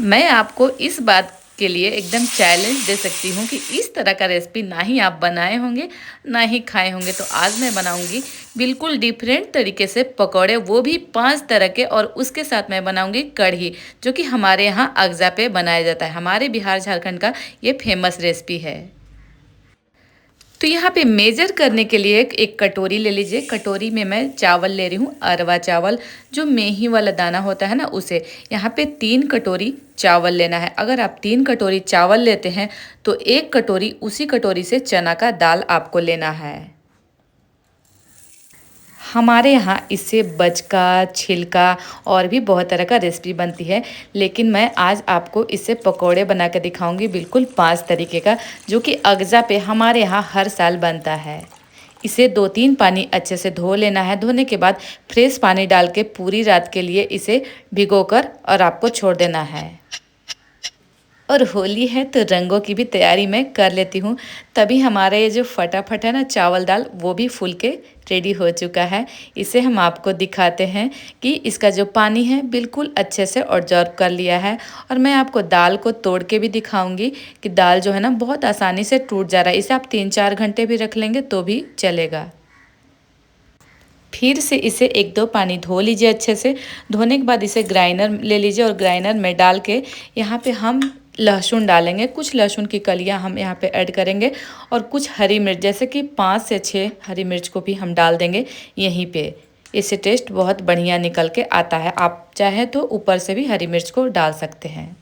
मैं आपको इस बात के लिए एकदम चैलेंज दे सकती हूँ कि इस तरह का रेसिपी ना ही आप बनाए होंगे, ना ही खाए होंगे। तो आज मैं बनाऊँगी बिल्कुल डिफरेंट तरीके से पकौड़े, वो भी 5 तरह के, और उसके साथ मैं बनाऊँगी कढ़ी, जो कि हमारे यहाँ अगजा पे बनाया जाता है। हमारे बिहार झारखंड का ये फेमस रेसिपी है। तो यहाँ पे मेजर करने के लिए एक कटोरी ले लीजिए। कटोरी में मैं चावल ले रही हूँ, अरवा चावल, जो मेही वाला दाना होता है ना, उसे। यहाँ पे 3 कटोरी चावल लेना है। अगर आप 3 कटोरी चावल लेते हैं तो 1 कटोरी उसी कटोरी से चना का दाल आपको लेना है। हमारे यहाँ इससे बचका, छिलका और भी बहुत तरह का रेसिपी बनती है, लेकिन मैं आज आपको इससे पकौड़े बना के दिखाऊंगी, बिल्कुल 5 तरीके का, जो कि अगजा पे हमारे यहाँ हर साल बनता है। इसे 2-3 पानी अच्छे से धो लेना है। धोने के बाद फ्रेश पानी डाल के पूरी रात के लिए इसे भिगोकर और आपको छोड़ देना है। और होली है तो रंगों की भी तैयारी मैं कर लेती हूँ। तभी हमारा ये जो फटाफट है ना चावल दाल, वो भी फूल के रेडी हो चुका है। इसे हम आपको दिखाते हैं कि इसका जो पानी है बिल्कुल अच्छे से ऑब्जर्व कर लिया है। और मैं आपको दाल को तोड़ के भी दिखाऊंगी कि दाल जो है ना बहुत आसानी से टूट जा रहा है। इसे आप 3-4 घंटे भी रख लेंगे तो भी चलेगा। फिर से इसे 1-2 पानी धो लीजिए अच्छे से। धोने के बाद इसे ग्राइंडर ले लीजिए और ग्राइंडर में डाल के यहाँ पे हम लहसुन डालेंगे। कुछ लहसुन की कलियाँ हम यहाँ पे ऐड करेंगे और कुछ हरी मिर्च, जैसे कि 5 से 6 हरी मिर्च को भी हम डाल देंगे यहीं पे। इससे टेस्ट बहुत बढ़िया निकल के आता है। आप चाहे तो ऊपर से भी हरी मिर्च को डाल सकते हैं।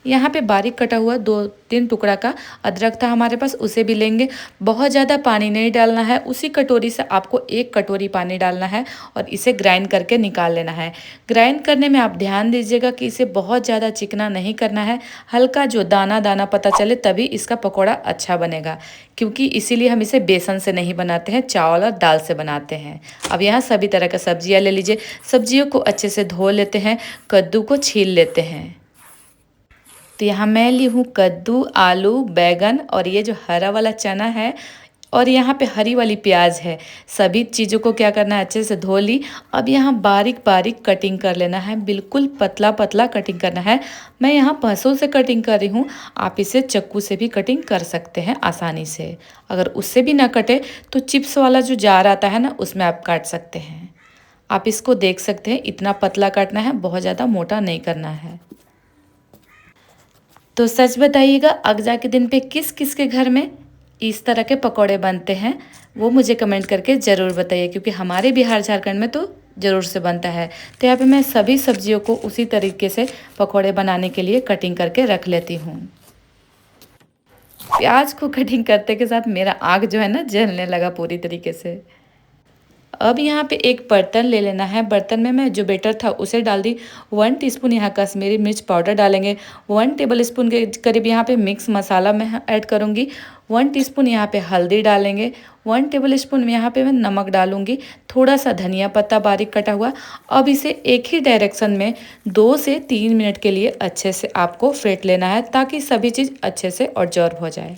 यहाँ पे बारीक कटा हुआ 2-3 टुकड़ा का अदरक था हमारे पास, उसे भी लेंगे। बहुत ज़्यादा पानी नहीं डालना है। उसी कटोरी से आपको 1 कटोरी पानी डालना है और इसे ग्राइंड करके निकाल लेना है। ग्राइंड करने में आप ध्यान दीजिएगा कि इसे बहुत ज़्यादा चिकना नहीं करना है। हल्का जो दाना दाना पता चले तभी इसका पकौड़ा अच्छा बनेगा, क्योंकि इसीलिए हम इसे बेसन से नहीं बनाते हैं, चावल और दाल से बनाते हैं। अब यहाँ सभी तरह का सब्जियाँ ले लीजिए। सब्जियों को अच्छे से धो लेते हैं, कद्दू को छील लेते हैं। तो यहाँ मैं ली हूँ कद्दू, आलू, बैगन और ये जो हरा वाला चना है, और यहाँ पे हरी वाली प्याज है। सभी चीज़ों को क्या करना है, अच्छे से धो ली। अब यहाँ बारीक बारीक कटिंग कर लेना है, बिल्कुल पतला पतला कटिंग करना है। मैं यहाँ पहसों से कटिंग कर रही हूँ, आप इसे चक्कू से भी कटिंग कर सकते हैं आसानी से। अगर उससे भी ना कटे तो चिप्स वाला जो जार आता है ना, उसमें आप काट सकते हैं। आप इसको देख सकते हैं, इतना पतला काटना है, बहुत ज़्यादा मोटा नहीं करना है। तो सच बताइएगा, अगजा के दिन पे किस किस के घर में इस तरह के पकौड़े बनते हैं, वो मुझे कमेंट करके ज़रूर बताइए, क्योंकि हमारे बिहार झारखंड में तो ज़रूर से बनता है। तो यहाँ पे मैं सभी सब्जियों को उसी तरीके से पकौड़े बनाने के लिए कटिंग करके रख लेती हूँ। प्याज को कटिंग करते के साथ मेरा आँख जो है ना जलने लगा पूरी तरीके से। अब यहाँ पे एक बर्तन ले लेना है। बर्तन में मैं जो बेटर था उसे डाल दी। 1 टीस्पून यहाँ कश्मीरी मिर्च पाउडर डालेंगे। 1 टेबल स्पून के करीब यहाँ पे मिक्स मसाला मैं ऐड करूँगी। 1 टीस्पून यहाँ पे हल्दी डालेंगे। 1 टेबल स्पून में यहाँ पे मैं नमक डालूँगी। थोड़ा सा धनिया पत्ता बारीक कटा हुआ। अब इसे एक ही डायरेक्शन में 2 से 3 मिनट के लिए अच्छे से आपको फेंट लेना है, ताकि सभी चीज़ अच्छे से ऑब्जर्व हो जाए।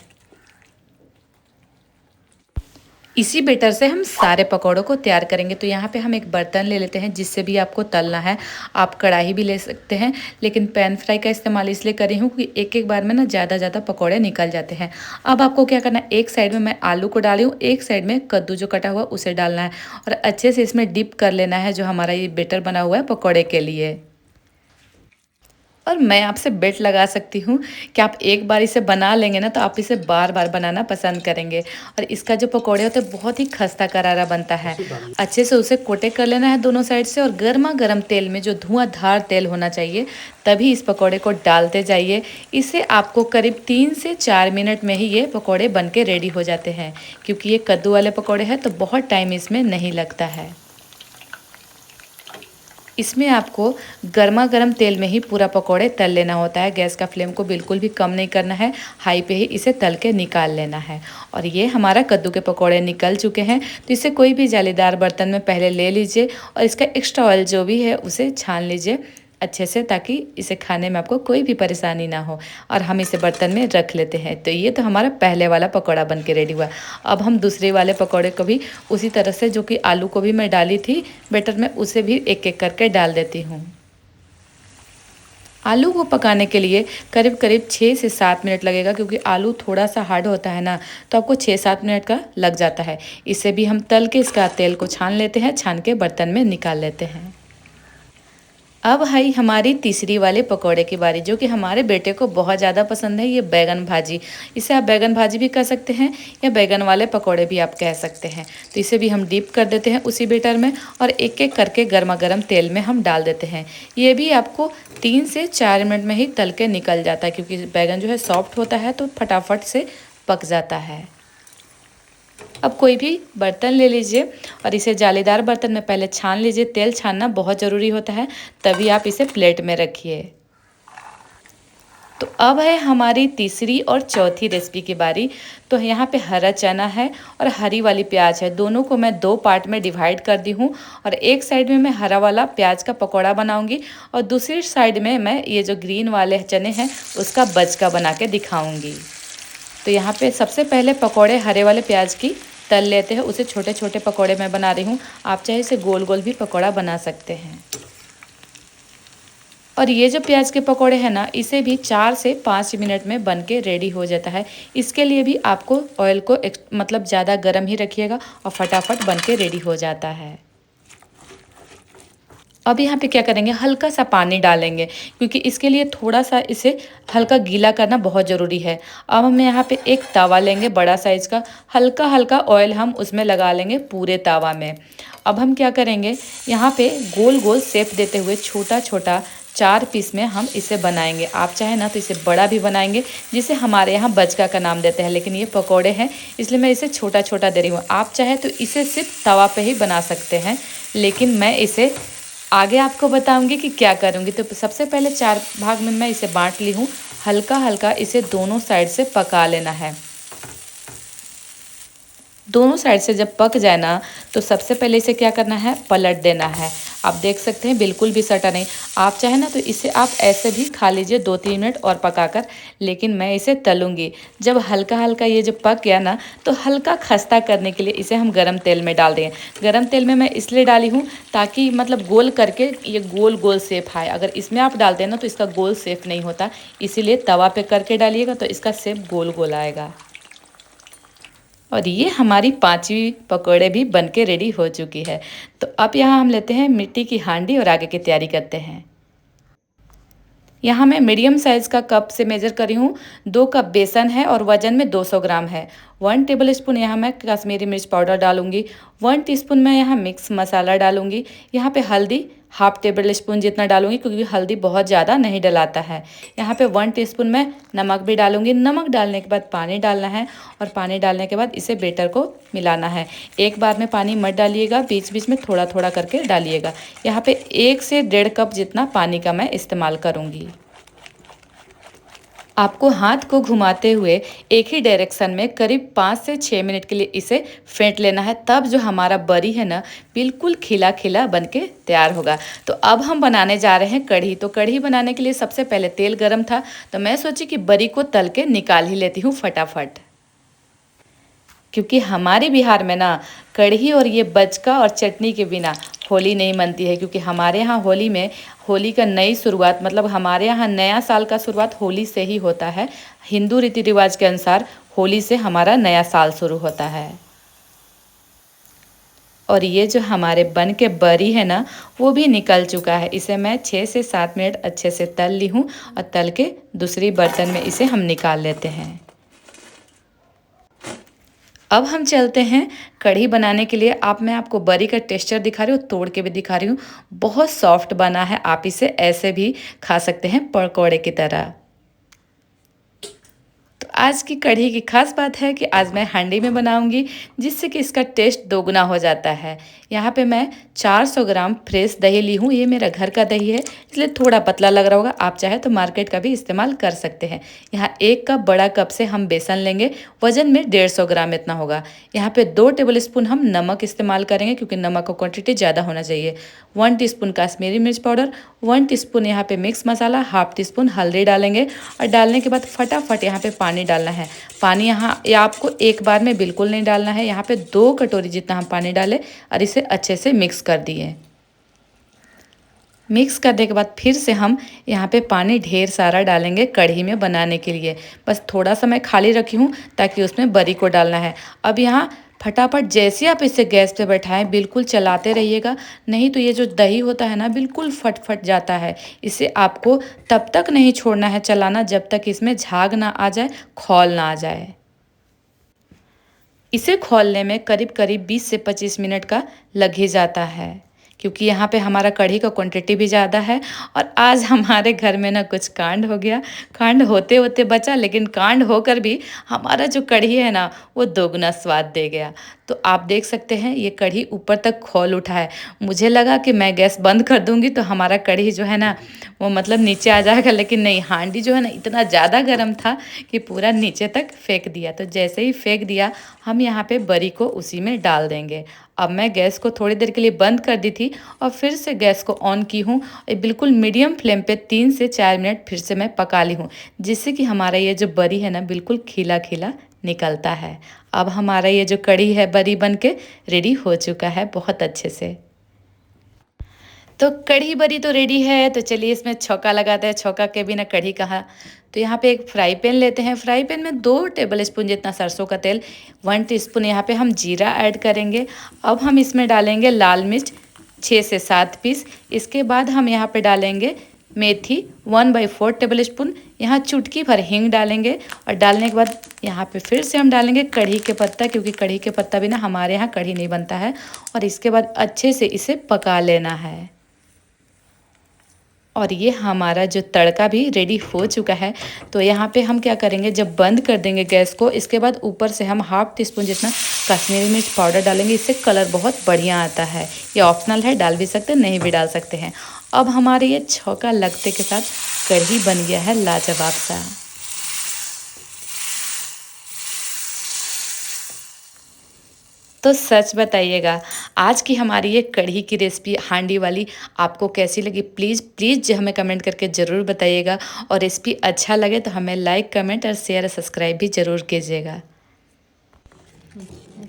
इसी बेटर से हम सारे पकौड़ों को तैयार करेंगे। तो यहाँ पे हम एक बर्तन ले लेते हैं जिससे भी आपको तलना है। आप कढ़ाई भी ले सकते हैं, लेकिन पैन फ्राई का इस्तेमाल इसलिए कर रही हूँ कि एक एक बार में ना ज़्यादा पकौड़े निकल जाते हैं। अब आपको क्या करना है, एक साइड में मैं आलू को डाली हूँ, एक साइड में कद्दू जो कटा हुआ उसे डालना है और अच्छे से इसमें डिप कर लेना है, जो हमारा ये बेटर बना हुआ है पकौड़े के लिए। और मैं आपसे बेट लगा सकती हूँ कि आप एक बार इसे बना लेंगे ना, तो आप इसे बार बार बनाना पसंद करेंगे। और इसका जो पकौड़े होते हैं बहुत ही खस्ता करारा बनता है। अच्छे से उसे कोटे कर लेना है दोनों साइड से, और गर्मा गर्म तेल में, जो धुआंधार तेल होना चाहिए, तभी इस पकौड़े को डालते जाइए। इससे आपको करीब 3 से 4 मिनट में ही ये पकौड़े बन के रेडी हो जाते हैं, क्योंकि ये कद्दू वाले पकौड़े हैं तो बहुत टाइम इसमें नहीं लगता है। इसमें आपको गर्मा गर्म तेल में ही पूरा पकौड़े तल लेना होता है। गैस का फ्लेम को बिल्कुल भी कम नहीं करना है, हाई पे ही इसे तल के निकाल लेना है। और ये हमारा कद्दू के पकौड़े निकल चुके हैं। तो इसे कोई भी जालीदार बर्तन में पहले ले लीजिए और इसका एक्स्ट्रा ऑयल जो भी है उसे छान लीजिए अच्छे से, ताकि इसे खाने में आपको कोई भी परेशानी ना हो। और हम इसे बर्तन में रख लेते हैं। तो ये तो हमारा पहले वाला पकौड़ा बन के रेडी हुआ। अब हम दूसरे वाले पकौड़े को भी उसी तरह से, जो कि आलू को भी मैं डाली थी बेटर में, उसे भी एक एक करके डाल देती हूँ। आलू को पकाने के लिए करीब करीब 6 से 7 मिनट लगेगा, क्योंकि आलू थोड़ा सा हार्ड होता है ना, तो आपको 6-7 मिनट का लग जाता है। इसे भी हम तल के इसका तेल को छान लेते हैं, छान के बर्तन में निकाल लेते हैं। अब है हमारी तीसरी वाले पकौड़े की बारी, जो कि हमारे बेटे को बहुत ज़्यादा पसंद है, ये बैगन भाजी। इसे आप बैगन भाजी भी कह सकते हैं या बैगन वाले पकौड़े भी आप कह सकते हैं। तो इसे भी हम डीप कर देते हैं उसी बेटर में, और एक एक करके गर्मा गर्म तेल में हम डाल देते हैं। ये भी आपको 3 से 4 मिनट में ही तल के निकल जाता है, क्योंकि बैगन जो है सॉफ्ट होता है तो फटाफट से पक जाता है। अब कोई भी बर्तन ले लीजिए और इसे जालीदार बर्तन में पहले छान लीजिए। तेल छानना बहुत ज़रूरी होता है, तभी आप इसे प्लेट में रखिए। तो अब है हमारी तीसरी और चौथी रेसिपी की बारी। तो यहाँ पे हरा चना है और हरी वाली प्याज है, दोनों को मैं 2 पार्ट में डिवाइड कर दी हूँ। और एक साइड में मैं हरा वाला प्याज का पकौड़ा बनाऊँगी, और दूसरी साइड में मैं ये जो ग्रीन वाले चने हैं उसका बचका बना के दिखाऊँगी। तो यहाँ पे सबसे पहले पकौड़े हरे वाले प्याज की तल लेते हैं। उसे छोटे छोटे पकौड़े मैं बना रही हूँ, आप चाहे इसे गोल गोल भी पकौड़ा बना सकते हैं। और ये जो प्याज के पकौड़े हैं ना, इसे भी 4 से 5 मिनट में बन के रेडी हो जाता है। इसके लिए भी आपको ऑयल को मतलब ज़्यादा गर्म ही रखिएगा, और फटाफट बन के रेडी हो जाता है। अब यहाँ पे क्या करेंगे, हल्का सा पानी डालेंगे, क्योंकि इसके लिए थोड़ा सा इसे हल्का गीला करना बहुत ज़रूरी है। अब हम यहाँ पे एक तवा लेंगे बड़ा साइज़ का, हल्का हल्का ऑयल हम उसमें लगा लेंगे पूरे तवा में। अब हम क्या करेंगे, यहाँ पे गोल गोल शेप देते हुए छोटा छोटा 4 पीस में हम इसे बनाएंगे। आप चाहे ना तो इसे बड़ा भी बनाएंगे, जिसे हमारे यहाँ बचका का नाम देते हैं, लेकिन ये पकौड़े हैं इसलिए मैं इसे छोटा छोटा दे रही हूँ। आप चाहे तो इसे सिर्फ तवा पे ही बना सकते हैं, लेकिन मैं इसे आगे आपको बताऊंगी कि क्या करूंगी। तो सबसे पहले 4 भाग में मैं इसे बांट ली हूँ। हल्का हल्का इसे दोनों साइड से पका लेना है। दोनों साइड से जब पक जाए ना, तो सबसे पहले इसे क्या करना है, पलट देना है। आप देख सकते हैं बिल्कुल भी सटा नहीं। आप चाहे ना तो इसे आप ऐसे भी खा लीजिए 2-3 मिनट और पकाकर, लेकिन मैं इसे तलूंगी। जब हल्का हल्का ये जब पक गया ना, तो हल्का खस्ता करने के लिए इसे हम गरम तेल में डाल दें। गरम तेल में मैं इसलिए डाली हूँ ताकि मतलब गोल करके ये गोल गोल शेप आए। अगर इसमें आप डालते हैं ना तो इसका गोल शेप नहीं होता, इसीलिए तवा पे करके डालिएगा तो इसका शेप गोल गोल आएगा। और ये हमारी 5वीं पकौड़े भी बनके रेडी हो चुकी है। तो अब यहाँ हम लेते हैं मिट्टी की हांडी और आगे की तैयारी करते हैं। यहाँ मैं मीडियम साइज़ का कप से मेजर करी हूँ। 2 कप बेसन है और वजन में 200 ग्राम है। 1 टेबल स्पून यहाँ मैं कश्मीरी मिर्च पाउडर डालूंगी। 1 टीस्पून मैं यहाँ मिक्स मसाला डालूंगी। यहाँ पे हल्दी 1/2 टेबल स्पून जितना डालूंगी, क्योंकि हल्दी बहुत ज़्यादा नहीं डलाता है। यहाँ पे 1 टीस्पून मैं नमक भी डालूंगी। नमक डालने के बाद पानी डालना है, और पानी डालने के बाद इसे बेटर को मिलाना है। एक बार में पानी मत डालिएगा, बीच बीच में थोड़ा थोड़ा करके डालिएगा। यहाँ पे 1 से 1.5 कप जितना पानी का मैं इस्तेमाल करूँगी। आपको हाथ को घुमाते हुए एक ही डायरेक्शन में करीब 5 से 6 मिनट के लिए इसे फेंट लेना है। तब जो हमारा बरी है ना, बिल्कुल खिला खिला बन के तैयार होगा। तो अब हम बनाने जा रहे हैं कढ़ी। तो कढ़ी बनाने के लिए सबसे पहले तेल गरम था, तो मैं सोची कि बरी को तल के निकाल ही लेती हूँ फटाफट, क्योंकि हमारे बिहार में ना कढ़ी और ये बचका और चटनी के बिना होली नहीं मनती है। क्योंकि हमारे यहाँ होली में होली का नई शुरुआत, मतलब हमारे यहाँ नया साल का शुरुआत होली से ही होता है। हिंदू रीति रिवाज के अनुसार होली से हमारा नया साल शुरू होता है। और ये जो हमारे बन के बरी है ना, वो भी निकल चुका है। इसे मैं 6 से 7 मिनट अच्छे से तल ली हूँ, और तल के दूसरी बर्तन में इसे हम निकाल लेते हैं। अब हम चलते हैं कढ़ी बनाने के लिए। मैं आपको बरी का टेक्सचर दिखा रही हूँ, तोड़ के भी दिखा रही हूँ। बहुत सॉफ्ट बना है, आप इसे ऐसे भी खा सकते हैं पकौड़े की तरह। तो आज की कढ़ी की खास बात है कि आज मैं हांडी में बनाऊंगी, जिससे कि इसका टेस्ट दोगुना हो जाता है। यहाँ पे मैं 400 ग्राम फ्रेश दही ली हूँ। ये मेरा घर का दही है, इसलिए थोड़ा पतला लग रहा होगा। आप चाहे तो मार्केट का भी इस्तेमाल कर सकते हैं। यहाँ 1 कप बड़ा कप से हम बेसन लेंगे, वजन में 150 ग्राम इतना होगा। यहाँ पे 2 टेबल स्पून हम नमक इस्तेमाल करेंगे, क्योंकि नमक का क्वांटिटी ज़्यादा होना चाहिए। 1 टीस्पून कश्मीरी मिर्च पाउडर, 1 टीस्पून यहाँ पे मिक्स मसाला, 1/2 टीस्पून हल्दी डालेंगे। और डालने के बाद फटाफट यहाँ पे पानी डालना है। पानी यहाँ या आपको एक बार में बिल्कुल नहीं डालना है। यहाँ पे 2 कटोरी जितना हम पानी डालें और इसे अच्छे से मिक्स कर दिए। मिक्स करने के बाद फिर से हम यहाँ पे पानी ढेर सारा डालेंगे कढ़ी में बनाने के लिए। बस थोड़ा सा मैं खाली रखी हूँ ताकि उसमें बरी को डालना है। अब यहाँ फटाफट जैसे ही आप इसे गैस पे बैठाएं बिल्कुल चलाते रहिएगा, नहीं तो ये जो दही होता है ना बिल्कुल फट फट जाता है। इसे आपको तब तक नहीं छोड़ना है चलाना जब तक इसमें झाग ना आ जाए, खौल ना आ जाए। इसे खौलने में करीब करीब 20 से 25 मिनट का लग ही जाता है, क्योंकि यहाँ पे हमारा कढ़ी का क्वांटिटी भी ज़्यादा है। और आज हमारे घर में ना कुछ कांड हो गया। कांड होते होते बचा, लेकिन कांड होकर भी हमारा जो कढ़ी है ना वो दोगुना स्वाद दे गया। तो आप देख सकते हैं ये कढ़ी ऊपर तक खौल उठा है। मुझे लगा कि मैं गैस बंद कर दूंगी तो हमारा कढ़ी जो है ना वो मतलब नीचे आ जाएगा, लेकिन नहीं, हांडी जो है ना इतना ज़्यादा गर्म था कि पूरा नीचे तक फेंक दिया। तो जैसे ही फेंक दिया हम यहाँ पे बरी को उसी में डाल देंगे। अब मैं गैस को थोड़ी देर के लिए बंद कर दी थी और फिर से गैस को ऑन की हूँ। बिल्कुल मीडियम फ्लेम पे 3 से 4 मिनट फिर से मैं पका ली हूँ, जिससे कि हमारा ये जो बरी है ना बिल्कुल खिला खिला निकलता है। अब हमारा ये जो कढ़ी है बरी बन के रेडी हो चुका है बहुत अच्छे से। तो कढ़ी बरी तो रेडी है, तो चलिए इसमें छौंका लगाते हैं। छौंका के बिना कढ़ी कहाँ। तो यहाँ पे एक फ्राई पैन लेते हैं। फ्राई पैन में 2 टेबल स्पून जितना सरसों का तेल, 1 टीस्पून यहाँ पे हम जीरा ऐड करेंगे। अब हम इसमें डालेंगे लाल मिर्च 6 से 7 पीस। इसके बाद हम यहाँ पे डालेंगे मेथी 1/4 टेबल स्पून। यहाँ चुटकी भर हींग डालेंगे और डालने के बाद यहाँ पे फिर से हम डालेंगे कढ़ी के पत्ता, क्योंकि कढ़ी के पत्ता बिना हमारे यहाँ कढ़ी नहीं बनता है। और इसके बाद अच्छे से इसे पका लेना है। और ये हमारा जो तड़का भी रेडी हो चुका है। तो यहाँ पे हम क्या करेंगे, जब बंद कर देंगे गैस को, इसके बाद ऊपर से हम ½ टीस्पून जितना कश्मीरी मिर्च पाउडर डालेंगे। इससे कलर बहुत बढ़िया आता है। ये ऑप्शनल है, डाल भी सकते हैं, नहीं भी डाल सकते हैं। अब हमारे ये छौंका लगते के साथ कढ़ी बन गया है लाजवाब सा। तो सच बताइएगा आज की हमारी ये कढ़ी की रेसिपी हांडी वाली आपको कैसी लगी। प्लीज़ प्लीज़ हमें कमेंट करके ज़रूर बताइएगा। और रेसिपी अच्छा लगे तो हमें लाइक, कमेंट और शेयर और सब्सक्राइब भी ज़रूर कीजिएगा।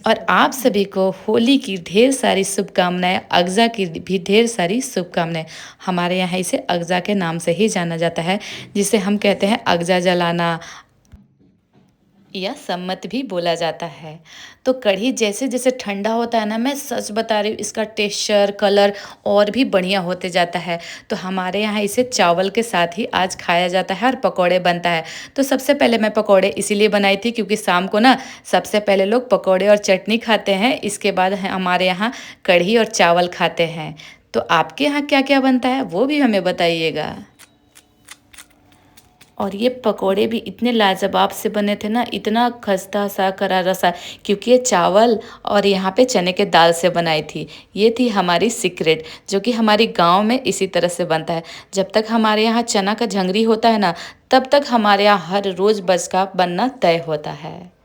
और आप सभी को होली की ढेर सारी शुभकामनाएं, अगजा की भी ढेर सारी शुभकामनाएं। हमारे यहाँ इसे अगजा के नाम से ही जाना जाता है, जिसे हम कहते हैं अगजा जलाना या सम्मत भी बोला जाता है। तो कढ़ी जैसे जैसे ठंडा होता है ना, मैं सच बता रही हूँ, इसका टेक्सचर, कलर और भी बढ़िया होते जाता है। तो हमारे यहाँ इसे चावल के साथ ही आज खाया जाता है और पकौड़े बनता है। तो सबसे पहले मैं पकौड़े इसीलिए बनाई थी क्योंकि शाम को ना सबसे पहले लोग पकौड़े और चटनी खाते हैं, इसके बाद हमारे यहाँ कढ़ी और चावल खाते हैं। तो आपके यहाँ क्या क्या बनता है वो भी हमें बताइएगा। और ये पकोड़े भी इतने लाजवाब से बने थे ना, इतना खस्ता सा करारा सा, क्योंकि ये चावल और यहाँ पे चने के दाल से बनाई थी। ये थी हमारी सीक्रेट, जो कि हमारी गांव में इसी तरह से बनता है। जब तक हमारे यहाँ चना का झंगरी होता है ना, तब तक हमारे यहाँ हर रोज़ बस का बनना तय होता है।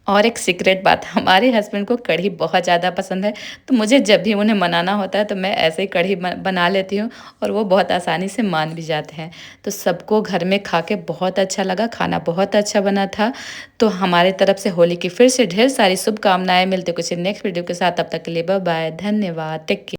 और एक सीक्रेट बात, हमारे हस्बैंड को कढ़ी बहुत ज़्यादा पसंद है। तो मुझे जब भी उन्हें मनाना होता है तो मैं ऐसे ही कढ़ी बना लेती हूँ और वो बहुत आसानी से मान भी जाते हैं। तो सबको घर में खा के बहुत अच्छा लगा, खाना बहुत अच्छा बना था। तो हमारे तरफ से होली की फिर से ढेर सारी शुभकामनाएं। मिलते कुछ नेक्स्ट वीडियो के साथ, तब तक के लिए बाय बाय, धन्यवाद, टेक केयर।